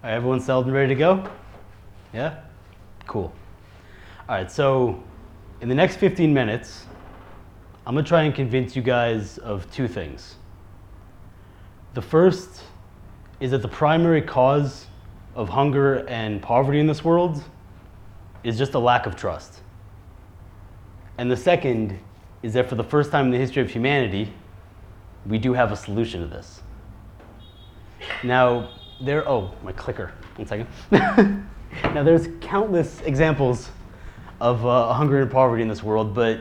All right, everyone settled and ready to go? Yeah? Cool. All right, so in the next 15 minutes, I'm gonna try and convince you guys of two things. The first is that the primary cause of hunger and poverty in this world is just a lack of trust. And the second is that for the first time in the history of humanity, we do have a solution to this. Now, my clicker, 1 second. Now, there's countless examples of hunger and poverty in this world, but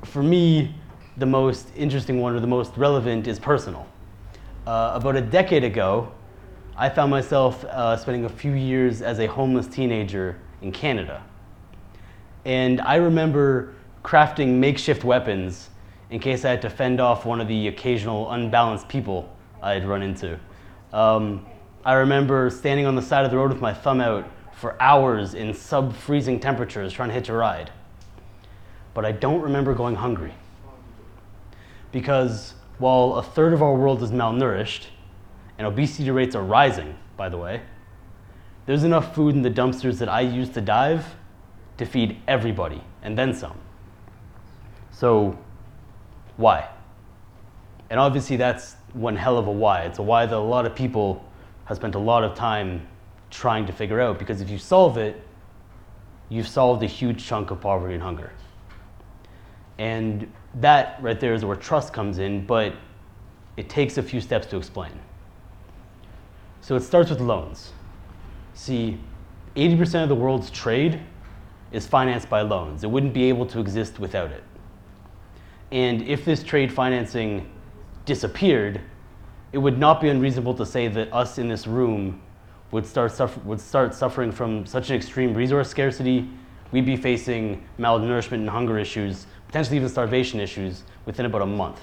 for me, the most interesting one or the most relevant is personal. About a decade ago, I found myself spending a few years as a homeless teenager in Canada. And I remember crafting makeshift weapons in case I had to fend off one of the occasional unbalanced people I had run into. I remember standing on the side of the road with my thumb out for hours in sub-freezing temperatures trying to hitch a ride. But I don't remember going hungry. Because while a third of our world is malnourished, and obesity rates are rising, by the way, there's enough food in the dumpsters that I use to dive to feed everybody, and then some. So, why? And obviously that's one hell of a why. It's a why that a lot of people have spent a lot of time trying to figure out, because if you solve it, you've solved a huge chunk of poverty and hunger. And that right there is where trust comes in, but it takes a few steps to explain. So it starts with loans. See, 80% of the world's trade is financed by loans. It wouldn't be able to exist without it. And if this trade financing disappeared, it would not be unreasonable to say that us in this room would start suffering from such an extreme resource scarcity. We'd be facing malnourishment and hunger issues, potentially even starvation issues, within about a month.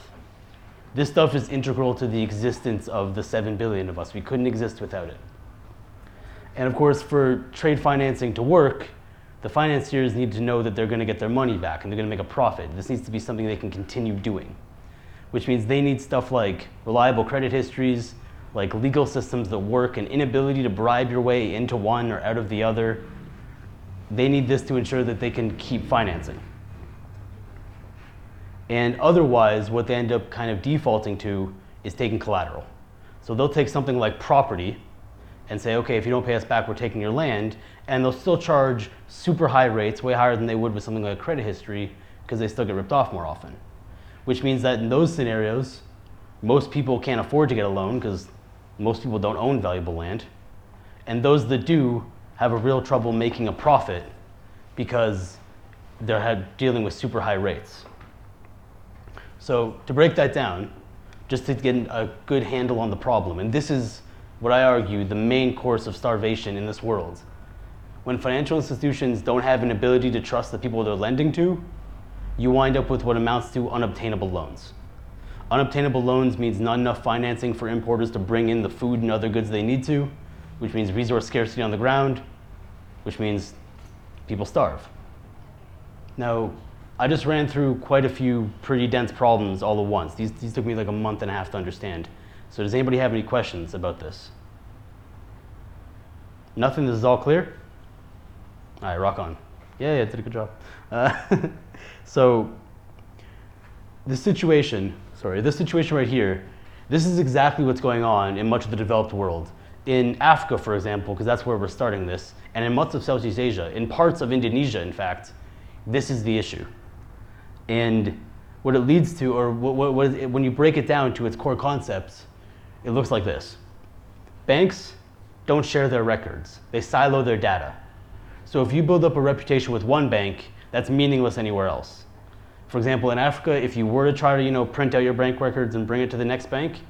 This stuff is integral to the existence of the 7 billion of us. We couldn't exist without it. And of course, for trade financing to work, the financiers need to know that they're going to get their money back and they're going to make a profit. This needs to be something they can continue doing, which means they need stuff like reliable credit histories, like legal systems that work, and inability to bribe your way into one or out of the other. They need this to ensure that they can keep financing. And otherwise, what they end up kind of defaulting to is taking collateral. So they'll take something like property and say, okay, if you don't pay us back, we're taking your land. And they'll still charge super high rates, way higher than they would with something like credit history, because they still get ripped off more often. Which means that in those scenarios, most people can't afford to get a loan because most people don't own valuable land. And those that do have a real trouble making a profit because they're dealing with super high rates. So to break that down, just to get a good handle on the problem, and this is what I argue the main course of starvation in this world. When financial institutions don't have an ability to trust the people they're lending to, you wind up with what amounts to unobtainable loans. Unobtainable loans means not enough financing for importers to bring in the food and other goods they need to, which means resource scarcity on the ground, which means people starve. Now, I just ran through quite a few pretty dense problems all at once. These took me like a month and a half to understand. So does anybody have any questions about this? Nothing? This is all clear? All right, rock on. Yeah, did a good job. So this situation right here, this is exactly what's going on in much of the developed world. In Africa, for example, because that's where we're starting this, and in much of Southeast Asia, in parts of Indonesia, in fact, this is the issue. And what it leads to, or when you break it down to its core concepts, it looks like this. Banks don't share their records. They silo their data. So if you build up a reputation with one bank, that's meaningless anywhere else. For example, in Africa, if you were to try to print out your bank records and bring it to the next bank,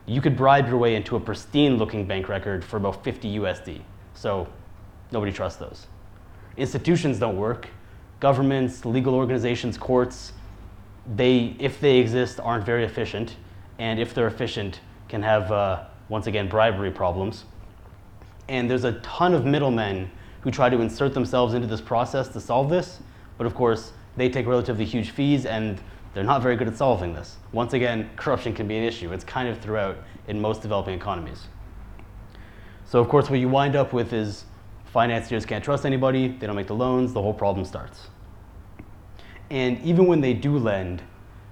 you could bribe your way into a pristine looking bank record for about 50 USD. So nobody trusts those. Institutions don't work. Governments, legal organizations, courts, if they exist, aren't very efficient. And if they're efficient, can have, once again, bribery problems. And there's a ton of middlemen who try to insert themselves into this process to solve this. But of course, they take relatively huge fees and they're not very good at solving this. Once again, corruption can be an issue. It's kind of throughout in most developing economies. So of course what you wind up with is financiers can't trust anybody, they don't make the loans, the whole problem starts. And even when they do lend,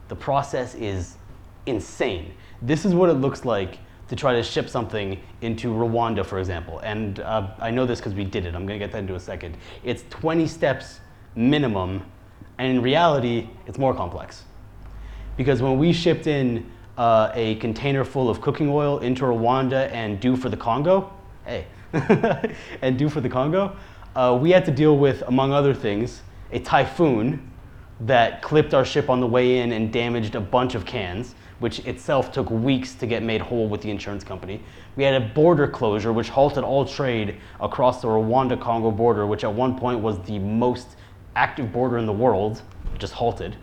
the process is insane. This is what it looks like to try to ship something into Rwanda, for example. And I know this because we did it. I'm going to get that into a second. It's 20 steps minimum, and in reality, it's more complex. Because when we shipped in a container full of cooking oil into Rwanda and due for the Congo, we had to deal with, among other things, a typhoon that clipped our ship on the way in and damaged a bunch of cans, which itself took weeks to get made whole with the insurance company. We had a border closure, which halted all trade across the Rwanda-Congo border, which at one point was the most active border in the world, just halted.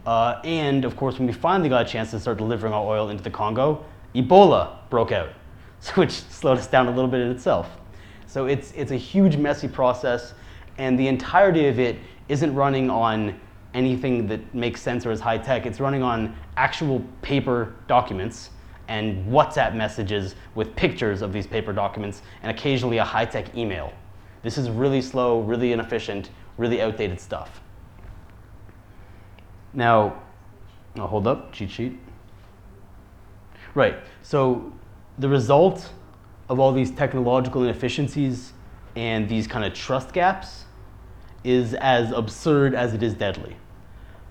And of course, when we finally got a chance to start delivering our oil into the Congo, Ebola broke out, which slowed us down a little bit in itself. So it's a huge, messy process, and the entirety of it isn't running on anything that makes sense or is high tech. It's running on actual paper documents and WhatsApp messages with pictures of these paper documents and occasionally a high tech email. This is really slow, really inefficient, really outdated stuff. Now, hold up, cheat sheet. Right, so the result of all these technological inefficiencies and these kind of trust gaps is as absurd as it is deadly.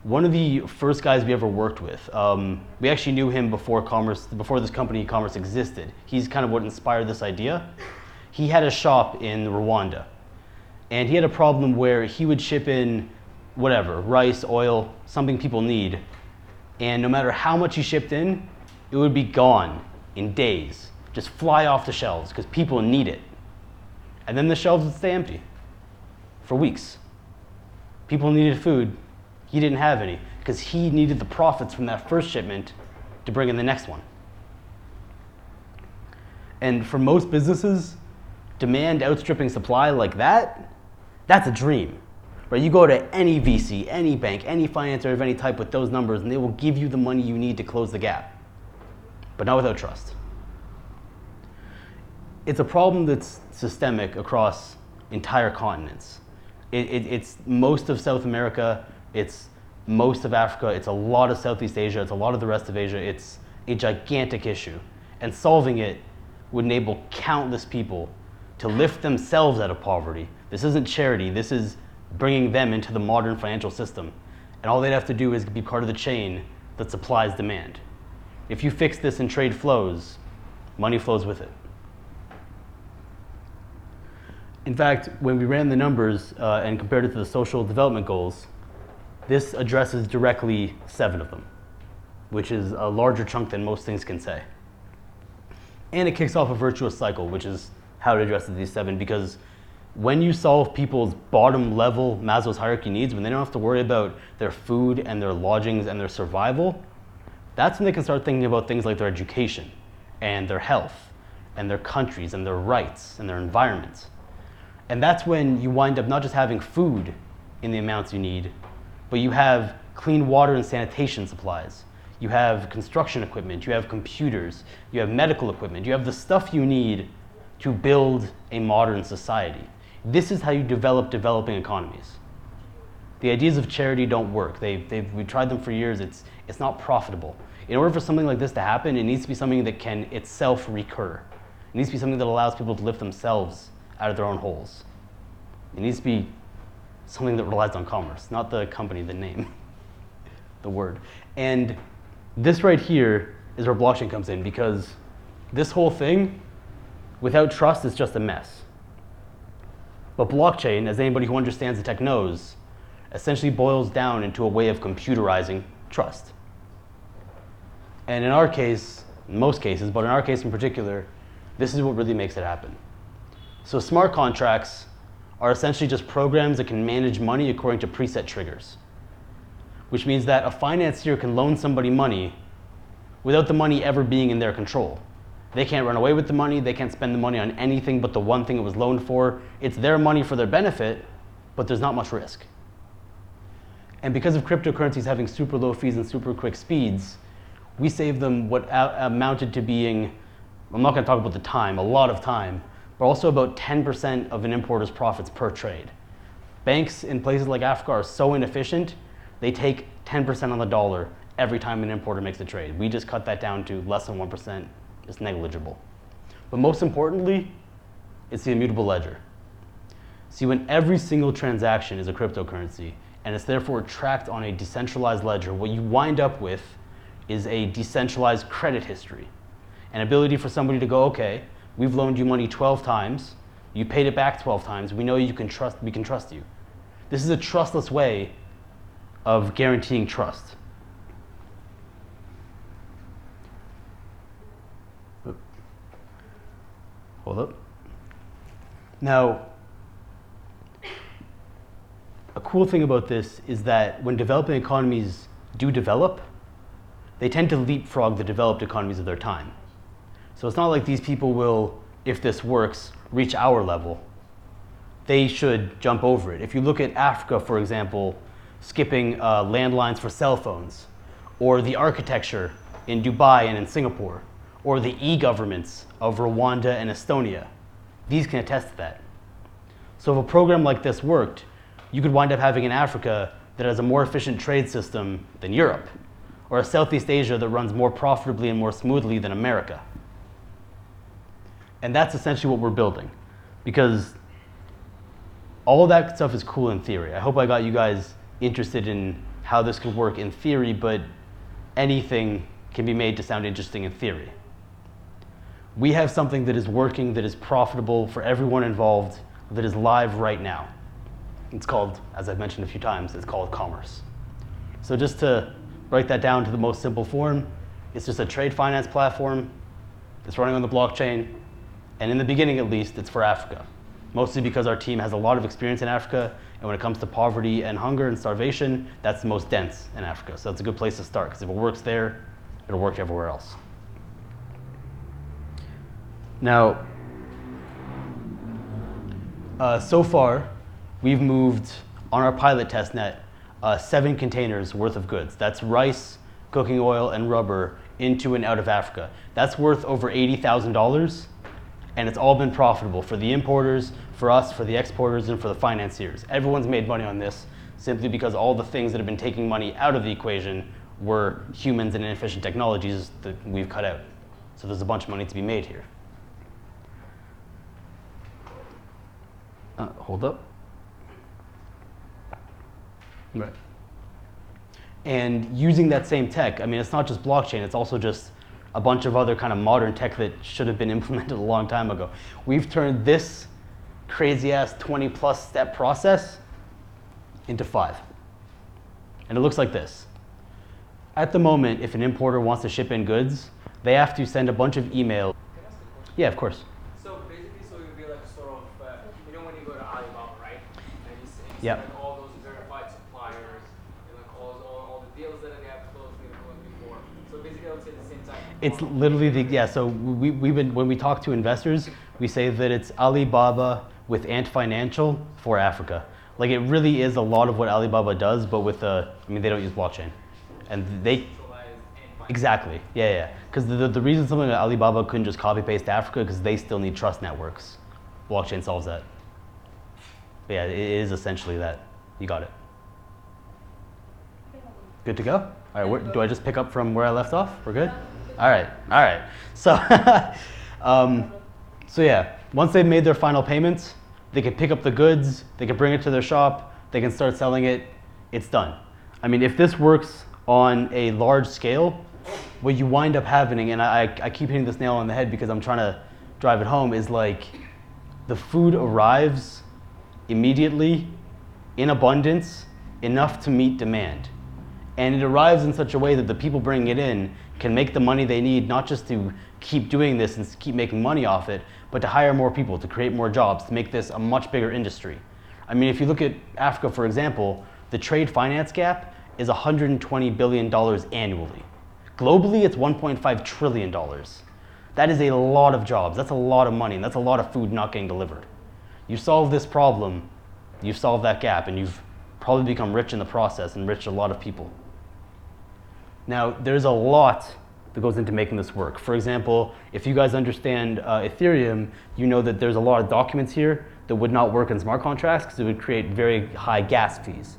One of the first guys we ever worked with, we actually knew him before this company Commerce existed. He's kind of what inspired this idea. He had a shop in Rwanda, and he had a problem where he would ship in whatever, rice, oil, something people need, and no matter how much he shipped in, it would be gone in days, just fly off the shelves because people need it. And then the shelves would stay empty for weeks. People needed food. He didn't have any because he needed the profits from that first shipment to bring in the next one. And for most businesses, demand outstripping supply like that, that's a dream. Right? You go to any VC, any bank, any financier of any type with those numbers, and they will give you the money you need to close the gap. But not without trust. It's a problem that's systemic across entire continents. It's most of South America, it's most of Africa, it's a lot of Southeast Asia, it's a lot of the rest of Asia. It's a gigantic issue. And solving it would enable countless people to lift themselves out of poverty. This isn't charity, this is bringing them into the modern financial system. And all they'd have to do is be part of the chain that supplies demand. If you fix this in trade flows, money flows with it. In fact, when we ran the numbers and compared it to the social development goals, this addresses directly 7 of them, which is a larger chunk than most things can say. And it kicks off a virtuous cycle, which is how it addresses these 7, because when you solve people's bottom level Maslow's hierarchy needs, when they don't have to worry about their food and their lodgings and their survival, that's when they can start thinking about things like their education and their health and their countries and their rights and their environments. And that's when you wind up not just having food in the amounts you need, but you have clean water and sanitation supplies. You have construction equipment, you have computers, you have medical equipment, you have the stuff you need to build a modern society. This is how you develop developing economies. The ideas of charity don't work. We've tried them for years. It's not profitable. In order for something like this to happen, it needs to be something that can itself recur. It needs to be something that allows people to lift themselves out of their own holes. It needs to be something that relies on commerce, not the company, the name, the word. And this right here is where blockchain comes in, because this whole thing, without trust, is just a mess. But blockchain, as anybody who understands the tech knows, essentially boils down into a way of computerizing trust. And in our case, in most cases, but in our case in particular, this is what really makes it happen. So smart contracts are essentially just programs that can manage money according to preset triggers, which means that a financier can loan somebody money without the money ever being in their control. They can't run away with the money, they can't spend the money on anything but the one thing it was loaned for. It's their money for their benefit, but there's not much risk. And because of cryptocurrencies having super low fees and super quick speeds, we saved them what amounted to being I'm not going to talk about the time, a lot of time, but also about 10% of an importer's profits per trade. Banks in places like Africa are so inefficient, they take 10% on the dollar every time an importer makes a trade. We just cut that down to less than 1%. It's negligible. But most importantly, it's the immutable ledger. See, when every single transaction is a cryptocurrency, and it's therefore tracked on a decentralized ledger, what you wind up with is a decentralized credit history. An ability for somebody to go, okay, we've loaned you money 12 times, you paid it back 12 times, we know we can trust you. This is a trustless way of guaranteeing trust. Hold up. Now, a cool thing about this is that when developing economies do develop, they tend to leapfrog the developed economies of their time. So it's not like these people will, if this works, reach our level. They should jump over it. If you look at Africa, for example, skipping landlines for cell phones, or the architecture in Dubai and in Singapore, or the e-governments of Rwanda and Estonia, these can attest to that. So if a program like this worked, you could wind up having in Africa that has a more efficient trade system than Europe, or a Southeast Asia that runs more profitably and more smoothly than America. And that's essentially what we're building, because all of that stuff is cool in theory. I hope I got you guys interested in how this could work in theory, but anything can be made to sound interesting in theory. We have something that is working, that is profitable for everyone involved, that is live right now. It's called, as I've mentioned a few times, it's called commerce. So just to break that down to the most simple form, it's just a trade finance platform that's running on the blockchain, and in the beginning at least, it's for Africa. Mostly because our team has a lot of experience in Africa, and when it comes to poverty and hunger and starvation, that's the most dense in Africa. So it's a good place to start, because if it works there, it'll work everywhere else. Now, so far, we've moved on our pilot test net 7 containers worth of goods. That's rice, cooking oil, and rubber into and out of Africa. That's worth over $80,000, and it's all been profitable for the importers, for us, for the exporters, and for the financiers. Everyone's made money on this simply because all the things that have been taking money out of the equation were humans and inefficient technologies that we've cut out. So there's a bunch of money to be made here. Hold up. Right. And using that same tech, I mean, it's not just blockchain, it's also just a bunch of other kind of modern tech that should have been implemented a long time ago. We've turned this crazy ass 20+ step process into 5. And it looks like this. At the moment, if an importer wants to ship in goods, they have to send a bunch of email. Can I ask a question? Yeah, of course. So basically, so it would be like sort of, you know when you go to Alibaba, right? And you see Yep. like all those verified suppliers, and like all the deals that they have closed before. So basically, I would say the same type of It's model. literally the, yeah, so we've been, when we talk to investors, we say that it's Alibaba with Ant Financial for Africa. Like, it really is a lot of what Alibaba does, but with I mean, they don't use blockchain. And they, exactly, yeah. Because the reason something like Alibaba couldn't just copy paste to Africa, because they still need trust networks. Blockchain solves that. But yeah, it is essentially that. You got it. Good to go? All right, do I just pick up from where I left off? We're good? All right. So, so yeah, once they've made their final payments, they can pick up the goods, they can bring it to their shop, they can start selling it, it's done. I mean, if this works on a large scale, what you wind up happening, and I keep hitting this nail on the head because I'm trying to drive it home, is like the food arrives immediately in abundance, enough to meet demand. And it arrives in such a way that the people bringing it in can make the money they need, not just to keep doing this and keep making money off it, but to hire more people, to create more jobs, to make this a much bigger industry. I mean, if you look at Africa, for example, the trade finance gap is $120 billion annually. Globally, it's $1.5 trillion. That is a lot of jobs, that's a lot of money, and that's a lot of food not getting delivered. You solve this problem, you've solved that gap, and you've probably become rich in the process, and enriched a lot of people. Now, there's a lot that goes into making this work. For example, if you guys understand Ethereum, you know that there's a lot of documents here that would not work in smart contracts because it would create very high gas fees.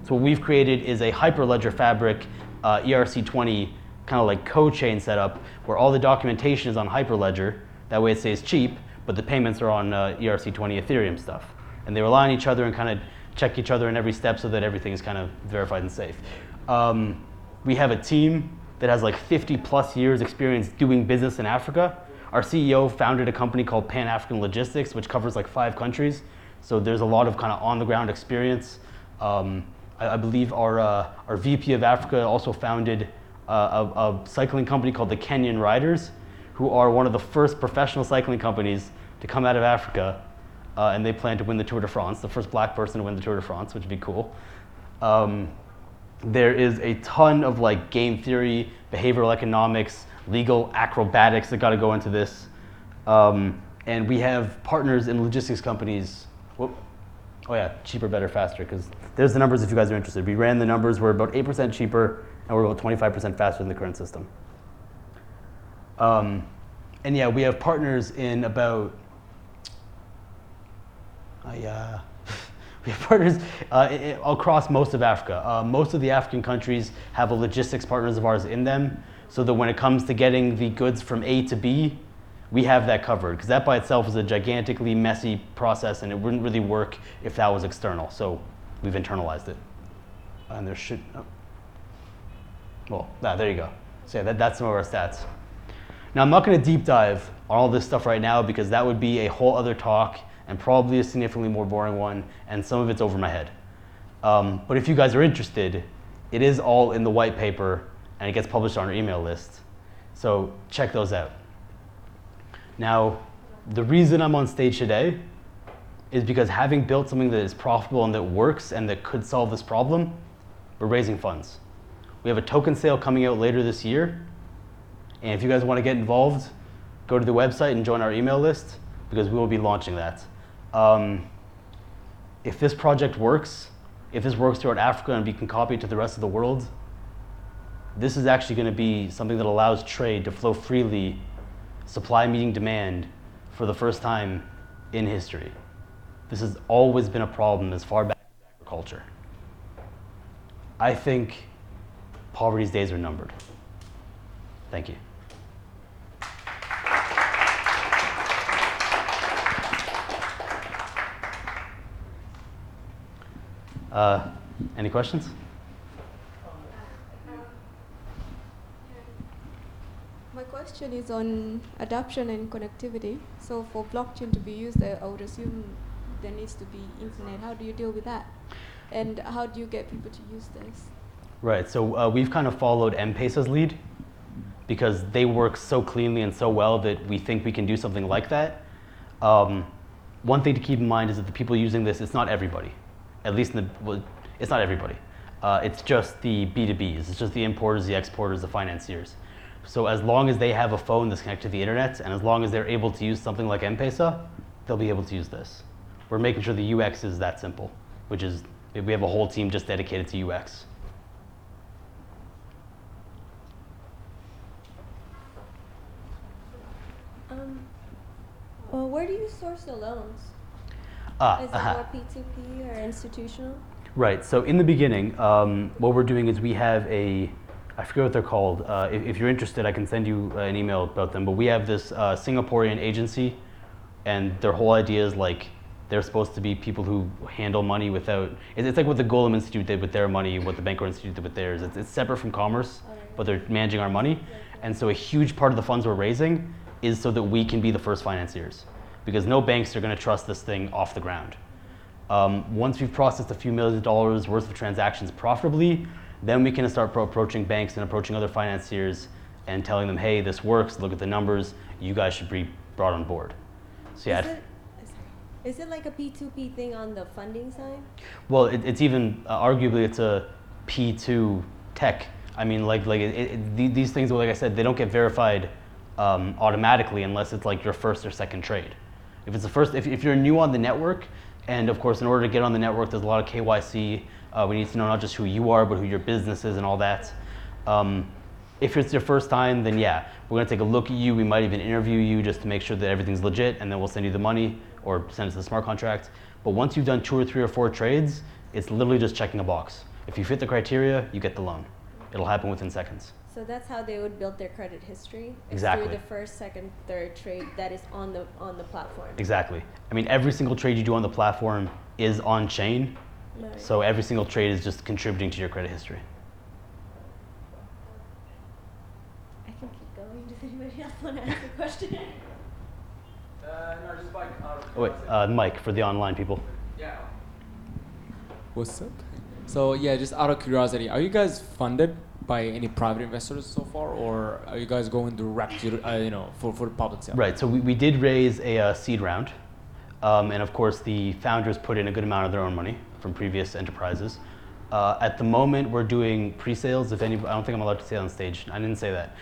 So what we've created is a Hyperledger Fabric ERC20 kind of like co-chain setup where all the documentation is on Hyperledger. That way it stays cheap, but the payments are on ERC20 Ethereum stuff. And they rely on each other and kind of check each other in every step so that everything is kind of verified and safe. We have a team that has like 50 plus years experience doing business in Africa. Our CEO founded a company called Pan African Logistics, which covers like 5 countries. So there's a lot of kind of on the ground experience. I believe our VP of Africa also founded a cycling company called the Kenyan Riders, who are one of the first professional cycling companies to come out of Africa. And they plan to win the Tour de France, the first black person to win the Tour de France, which would be cool. There is a ton of like game theory, behavioral economics, legal acrobatics that got to go into this. And we have partners in logistics companies. Whoop. Oh yeah, cheaper, better, faster, because there's the numbers if you guys are interested. We ran the numbers, we're about 8% cheaper, and we're about 25% faster than the current system. And yeah, we have partners in about, we have partners across most of Africa. Most of the African countries have a logistics partners of ours in them, so that when it comes to getting the goods from A to B, we have that covered, because that by itself is a gigantically messy process and it wouldn't really work if that was external. So we've internalized it. And there should, there you go. So yeah, that's some of our stats. Now I'm not going to deep dive on all this stuff right now because that would be a whole other talk and probably a significantly more boring one, and some of it's over my head. But if you guys are interested, it is all in the white paper and it gets published on our email list. So check those out. Now, the reason I'm on stage today is because having built something that is profitable and that works and that could solve this problem, we're raising funds. We have a token sale coming out later this year. And if you guys want to get involved, go to the website and join our email list because we will be launching that. If this project works, if this works throughout Africa and we can copy it to the rest of the world, this is actually going to be something that allows trade to flow freely, supply meeting demand for the first time in history. This has always been a problem as far back as agriculture. I think poverty's days are numbered. Thank you. Any questions? My question is on adoption and connectivity. So for blockchain to be used, I would assume there needs to be internet. How do you deal with that? And how do you get people to use this? Right, so we've kind of followed M-Pesa's lead because they work so cleanly and so well that we think we can do something like that. One thing to keep in mind is that the people using this, it's not everybody. At least it's not everybody. It's just the B2Bs. It's just the importers, the exporters, the financiers. So as long as they have a phone that's connected to the internet, and as long as they're able to use something like M-Pesa, they'll be able to use this. We're making sure the UX is that simple, which is, we have a whole team just dedicated to UX. Well, where do you source the loans? Is it more P2P or institutional? Right, so in the beginning, what we're doing is we have I forget what they're called. If you're interested, I can send you an email about them, but we have this Singaporean agency, and their whole idea is like, they're supposed to be people who handle money without, it's like what the Golem Institute did with their money, what the Bankroll Institute did with theirs. It's separate from commerce, but they're managing our money. And so a huge part of the funds we're raising is so that we can be the first financiers, because no banks are going to trust this thing off the ground. Once we've processed a few $millions worth of transactions profitably, then we can start approaching banks and approaching other financiers and telling them, hey, this works, look at the numbers, you guys should be brought on board. So yeah. Is it like a P2P thing on the funding side? Well, it's even, arguably it's a P2 tech. I mean, these things, like I said, they don't get verified automatically unless it's like your first or second trade. If it's the first, if you're new on the network, and of course, in order to get on the network, there's a lot of KYC. We need to know not just who you are, but who your business is and all that. If it's your first time, then yeah, we're gonna take a look at you. We might even interview you just to make sure that everything's legit, and then we'll send you the money or send us the smart contract. But once you've done 2 or 3 or 4 trades, it's literally just checking a box. If you fit the criteria, you get the loan. It'll happen within seconds. So that's how they would build their credit history. Exactly. Through the first, second, third trade that is on the platform. Exactly. I mean, every single trade you do on the platform is on chain. Nice. So every single trade is just contributing to your credit history. I can keep going. Does anybody else want to ask a question? No, just like out of Oh, wait, Mike, for the online people. Yeah. What's up? So yeah, just out of curiosity, are you guys funded by any private investors so far, or are you guys going direct to, for the public sale? Right, so we did raise a seed round. And of course, the founders put in a good amount of their own money from previous enterprises. At the moment, we're doing pre-sales. I don't think I'm allowed to say it on stage. I didn't say that.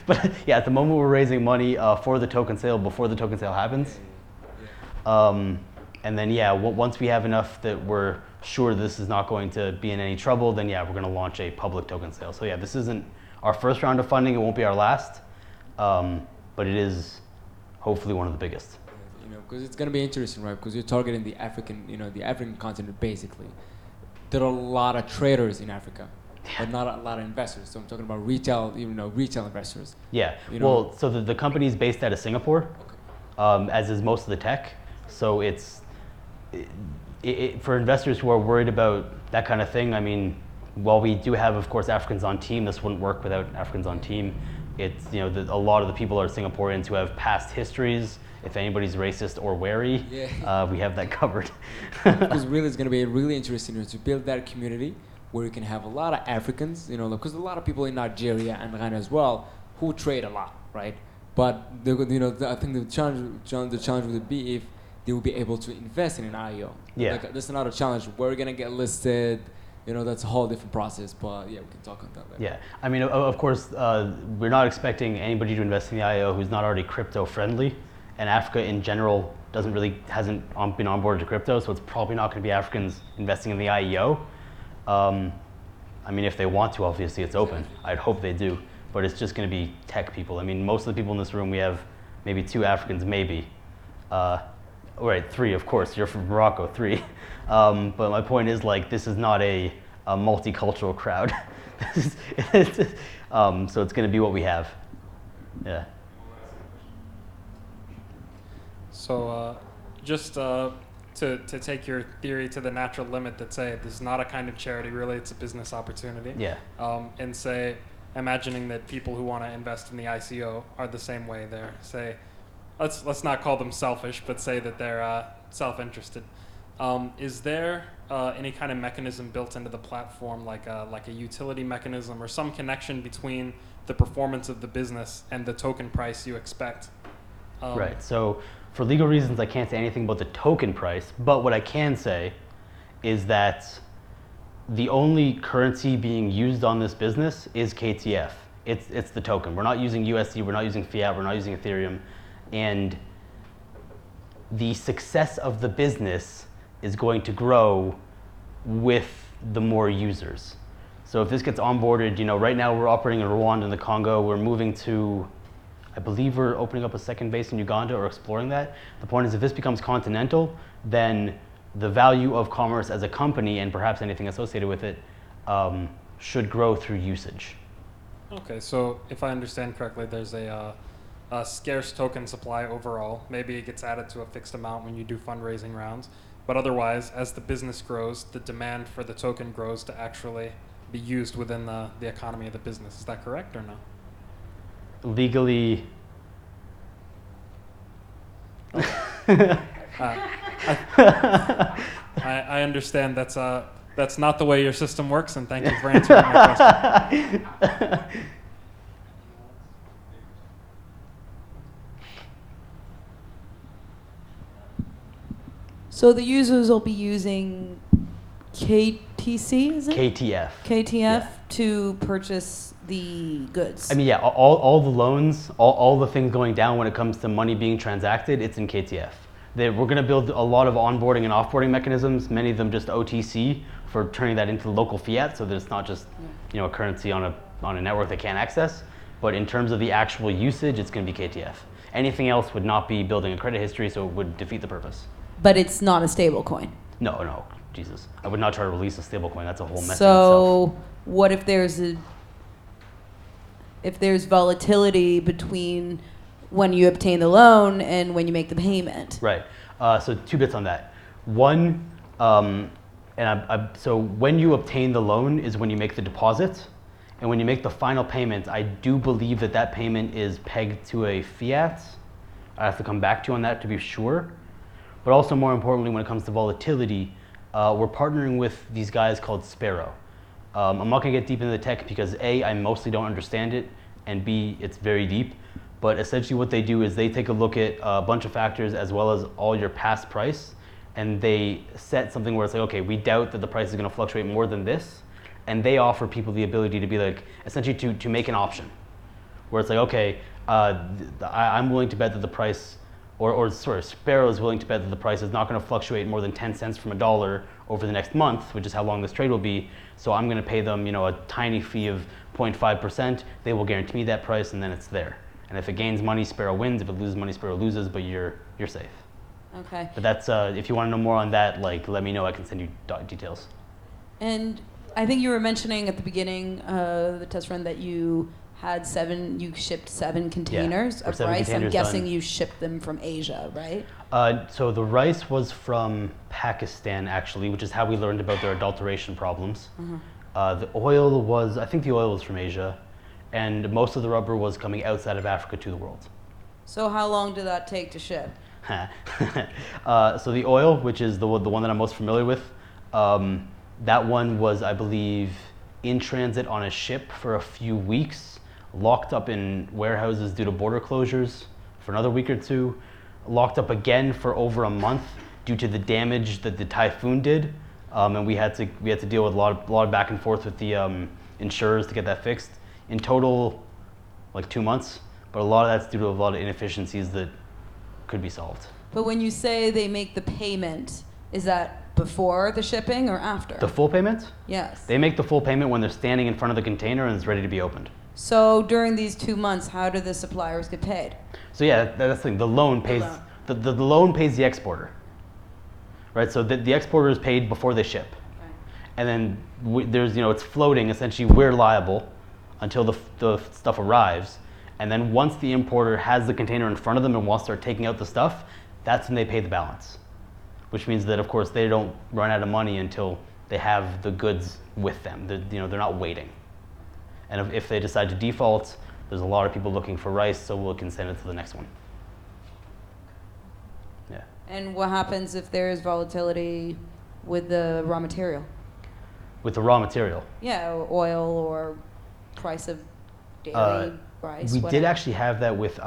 But yeah, at the moment, we're raising money for the token sale before the token sale happens. And then yeah, once we have enough that we're sure this is not going to be in any trouble, then yeah, we're going to launch a public token sale. So yeah, this isn't our first round of funding. It won't be our last, but it is hopefully one of the biggest. Because it's going to be interesting, right? Because you're targeting the African, the African continent basically. There are a lot of traders in Africa, but not a lot of investors. So I'm talking about retail, retail investors. Yeah. Well, so the company is based out of Singapore, as is most of the tech. So it's for investors who are worried about that kind of thing. I mean, while we do have, of course, Africans on team, this wouldn't work without Africans on team. It's a lot of the people are Singaporeans who have past histories. If anybody's racist or wary, we have that covered. Because really, it's going to be really interesting to build that community where you can have a lot of Africans, because a lot of people in Nigeria and Ghana as well who trade a lot, right? But I think the challenge would be if they will be able to invest in an IEO. Yeah. That's another challenge. Where we're going to get listed, that's a whole different process. But yeah, we can talk on that later. Yeah, I mean, of course, we're not expecting anybody to invest in the IEO who's not already crypto friendly. And Africa in general hasn't been onboarded to crypto, so it's probably not going to be Africans investing in the IEO. I mean, if they want to, obviously it's open. I'd hope they do, but it's just going to be tech people. I mean, most of the people in this room, we have maybe 2 Africans, maybe. Right, 3, of course. You're from Morocco, 3. But my point is, this is not a multicultural crowd. So it's going to be what we have. Yeah. So just to take your theory to the natural limit that say this is not a kind of charity, really it's a business opportunity. Yeah. And say, imagining that people who want to invest in the ICO are the same way. They're, say, let's not call them selfish, but say that they're self-interested. Is there any kind of mechanism built into the platform, like a utility mechanism or some connection between the performance of the business and the token price you expect? Right. So for legal reasons, I can't say anything about the token price, but what I can say is that the only currency being used on this business is KTF. It's the token. We're not using USD, we're not using fiat, we're not using Ethereum. And the success of the business is going to grow with the more users. So if this gets onboarded, right now we're operating in Rwanda and the Congo, we're moving to, I believe we're opening up a second base in Uganda or exploring that. The point is, if this becomes continental, then the value of commerce as a company and perhaps anything associated with it should grow through usage. Okay, so if I understand correctly, there's a scarce token supply overall. Maybe it gets added to a fixed amount when you do fundraising rounds. But otherwise, as the business grows, the demand for the token grows to actually be used within the economy of the business. Is that correct or no? Legally. I understand that's not the way your system works, and thank you for answering my question. So the users will be using KTC, is it? KTF. KTF Yeah. to purchase the goods. I mean, yeah, all the loans, all the things going down when it comes to money being transacted, it's in KTF. We're going to build a lot of onboarding and offboarding mechanisms, many of them just OTC, for turning that into local fiat so that it's not just a currency on a on a network they can't access. But in terms of the actual usage, it's going to be KTF. Anything else would not be building a credit history, so it would defeat the purpose. But it's not a stable coin. No, Jesus. I would not try to release a stablecoin. That's a whole mess in itself. So what if there's volatility between when you obtain the loan and when you make the payment? Right. So 2 bits on that. One, so when you obtain the loan is when you make the deposit. And when you make the final payment, I do believe that payment is pegged to a fiat. I have to come back to you on that to be sure. But also more importantly, when it comes to volatility, we're partnering with these guys called Sparrow. I'm not gonna get deep into the tech because A, I mostly don't understand it, and B, it's very deep. But essentially what they do is they take a look at a bunch of factors as well as all your past price, and they set something where it's like, okay, we doubt that the price is gonna fluctuate more than this, and they offer people the ability to be like, essentially to make an option, where it's like, okay, I'm willing to bet that the price, Sparrow is willing to bet that the price is not gonna fluctuate more than 10 cents from $1 over the next month, which is how long this trade will be, so I'm gonna pay them, a tiny fee of 0.5%, they will guarantee me that price, and then it's there. And if it gains money, Sparrow wins. If it loses money, Sparrow loses. But you're safe. Okay. But that's if you want to know more on that, let me know. I can send you details. And I think you were mentioning at the beginning the test run that you shipped 7 containers of 7 rice. I'm containers guessing done. You shipped them from Asia, right? So the rice was from Pakistan actually, which is how we learned about their adulteration problems. The oil was from Asia. And most of the rubber was coming outside of Africa to the world. So how long did that take to ship? So the oil, which is the one that I'm most familiar with, that one was, I believe, in transit on a ship for a few weeks, locked up in warehouses due to border closures for another week or 2, locked up again for over a month due to the damage that the typhoon did, and we had to deal with a lot of back and forth with the insurers to get that fixed. In total, 2 months, but a lot of that's due to a lot of inefficiencies that could be solved. But when you say they make the payment, is that before the shipping or after? The full payment? Yes. They make the full payment when they're standing in front of the container and it's ready to be opened. So during these 2 months, how do the suppliers get paid? So yeah, that's the thing. The loan pays the loan pays the exporter, right? So the exporter is paid before they ship, right. And then there's it's floating. Essentially, we're liable until the stuff arrives, and then once the importer has the container in front of them and wants to start taking out the stuff, that's when they pay the balance. Which means that, of course, they don't run out of money until they have the goods with them. They're not waiting. And if they decide to default, there's a lot of people looking for rice, so we can send it to the next one. Yeah. And what happens if there is volatility with the raw material? With the raw material? Yeah, oil or price of dairy, rice, we whatever. did actually have that with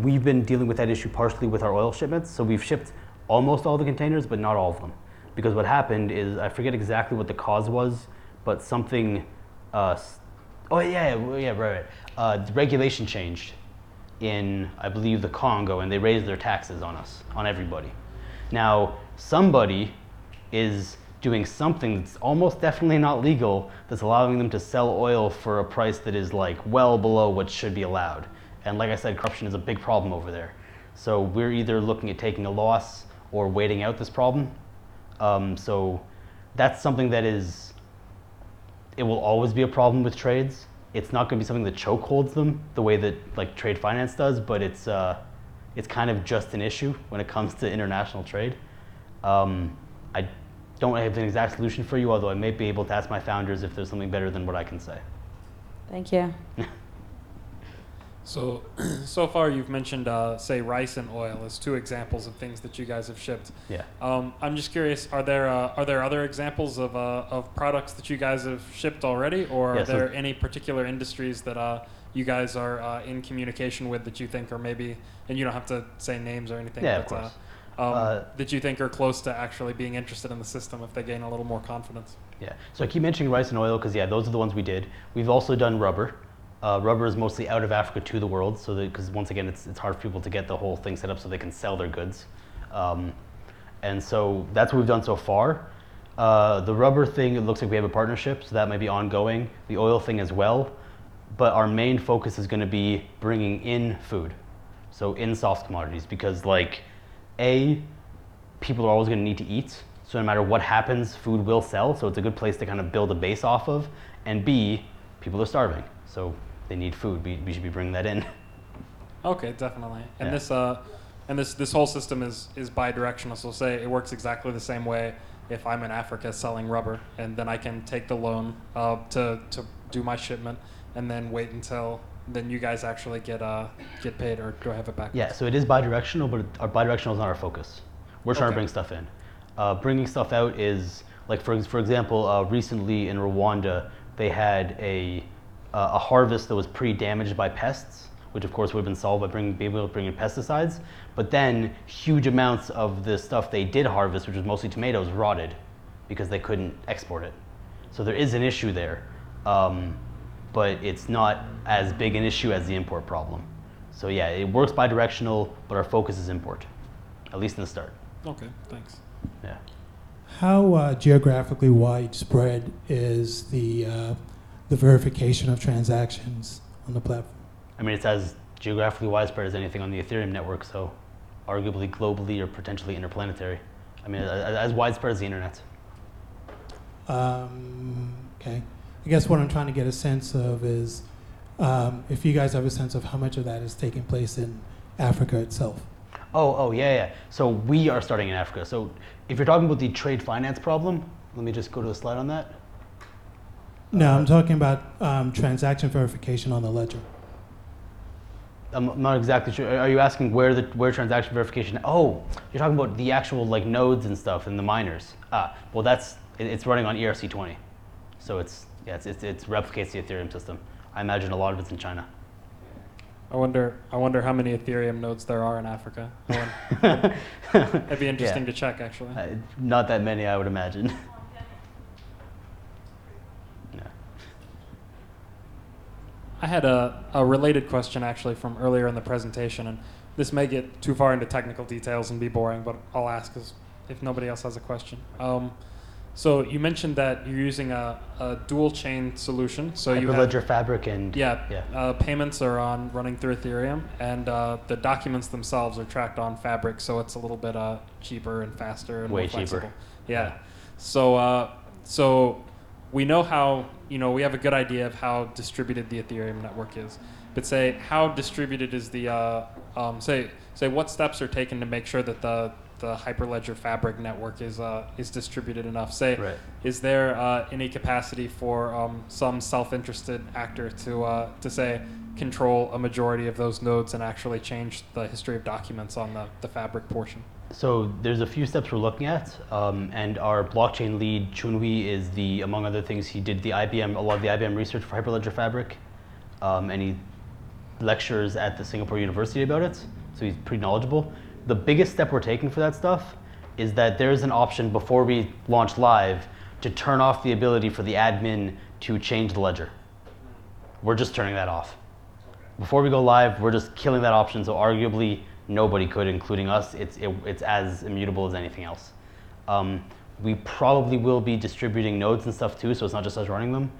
we've been dealing with that issue partially with our oil shipments. So we've shipped almost all the containers, but not all of them. Because what happened is, I forget exactly what the cause was, but something, the regulation changed in, I believe, the Congo, and they raised their taxes on us, on everybody. Now, somebody is doing something that's almost definitely not legal, that's allowing them to sell oil for a price that is well below what should be allowed. And like I said, corruption is a big problem over there. So we're either looking at taking a loss or waiting out this problem. So that's something that it will always be a problem with trades. It's not gonna be something that chokeholds them the way that trade finance does, but it's kind of just an issue when it comes to international trade. I don't have an exact solution for you, although I may be able to ask my founders if there's something better than what I can say. Thank you. So far you've mentioned, say, rice and oil as 2 examples of things that you guys have shipped. Yeah. I'm just curious, are there other examples of products that you guys have shipped already, or are there any particular industries that you guys are in communication with that you think are maybe, and you don't have to say names or anything, yeah, but, of course. that you think are close to actually being interested in the system if they gain a little more confidence? Yeah, so I keep mentioning rice and oil because, those are the ones we did. We've also done rubber. Rubber is mostly out of Africa to the world, so because once again, it's hard for people to get the whole thing set up so they can sell their goods. And so that's what we've done so far. The rubber thing, it looks like we have a partnership, so that might be ongoing. The oil thing as well. But our main focus is going to be bringing in food. So in soft commodities, because like, A, people are always going to need to eat. So no matter what happens, food will sell. So it's a good place to kind of build a base off of. And B, people are starving. So they need food. We should be bringing that in. Okay, definitely. And Yeah. this whole system is bi-directional. So say it works exactly the same way if I'm in Africa selling rubber, and then I can take the loan to do my shipment, and then wait until then you guys actually get paid, or do I have it back? Yeah, so it is bi-directional, but our bi-directional is not our focus. We're trying to bring stuff in. Bringing stuff out is, like for example, recently in Rwanda, they had a harvest that was pre-damaged by pests, which of course would have been solved by being able to bring in pesticides. But then huge amounts of the stuff they did harvest, which was mostly tomatoes, rotted because they couldn't export it. So there is an issue there, but it's not as big an issue as the import problem. So yeah, it works bi-directional, but our focus is import, at least in the start. Okay, thanks. Yeah. How geographically widespread is the verification of transactions on the platform? I mean, it's as geographically widespread as anything on the Ethereum network, so arguably globally or potentially interplanetary. I mean, as widespread as the internet. Okay. I guess what I'm trying to get a sense of is if you guys have a sense of how much of that is taking place in Africa itself. Yeah. So we are starting in Africa. So if you're talking about the trade finance problem, let me just go to a slide on that. No, I'm talking about transaction verification on the ledger. I'm not exactly sure. Are you asking where transaction verification? Oh, you're talking about the actual like nodes and stuff and the miners. Well, it's running on ERC20, so it replicates the Ethereum system. I imagine a lot of it's in China. I wonder how many Ethereum nodes there are in Africa. It'd be interesting to check, actually. Not that many, I would imagine. I had a related question actually from earlier in the presentation, and this may get too far into technical details and be boring, but I'll ask if nobody else has a question. So you mentioned that you're using a dual chain solution. So you have Hyperledger Fabric and payments are running through Ethereum, and the documents themselves are tracked on Fabric, so it's a little bit cheaper and faster and way more flexible. cheaper. Yeah. So we know how, we have a good idea of how distributed the Ethereum network is. But say, how distributed is the, say what steps are taken to make sure that the Hyperledger Fabric network is distributed enough? Is there any capacity for some self-interested actor to say, control a majority of those nodes and actually change the history of documents on the Fabric portion? So there's a few steps we're looking at, and our blockchain lead, Chunhui, is among other things, he did a lot of the IBM research for Hyperledger Fabric, and he lectures at the Singapore University about it, so he's pretty knowledgeable. The biggest step we're taking for that stuff is that there's an option before we launch live to turn off the ability for the admin to change the ledger. We're just turning that off. Before we go live, we're just killing that option, so arguably nobody could, including us. It's as immutable as anything else. We probably will be distributing nodes and stuff too, so it's not just us running them.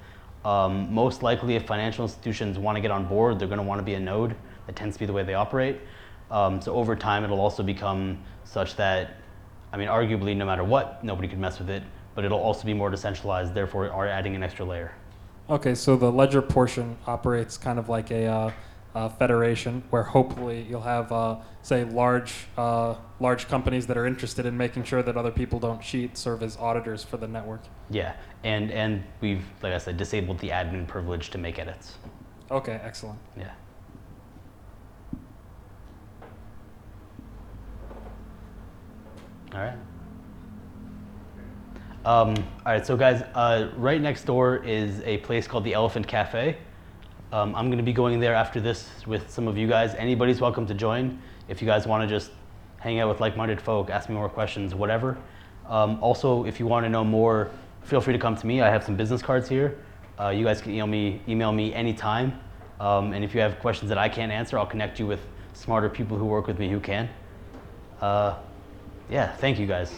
Most likely, if financial institutions want to get on board, they're going to want to be a node. That tends to be the way they operate. So over time, it'll also become such that, arguably, no matter what, nobody could mess with it, but it'll also be more decentralized, therefore are adding an extra layer. Okay, so the ledger portion operates kind of like a federation, where hopefully you'll have, say, large companies that are interested in making sure that other people don't cheat serve as auditors for the network. Yeah, and we've, like I said, disabled the admin privilege to make edits. Okay, excellent. Yeah. All right. All right, so guys, right next door is a place called the Elephant Cafe. I'm going to be going there after this with some of you guys. Anybody's welcome to join. If you guys want to just hang out with like-minded folk, ask me more questions, whatever. Also, if you want to know more, feel free to come to me. I have some business cards here. You guys can email me anytime. And if you have questions that I can't answer, I'll connect you with smarter people who work with me who can. Yeah, thank you guys.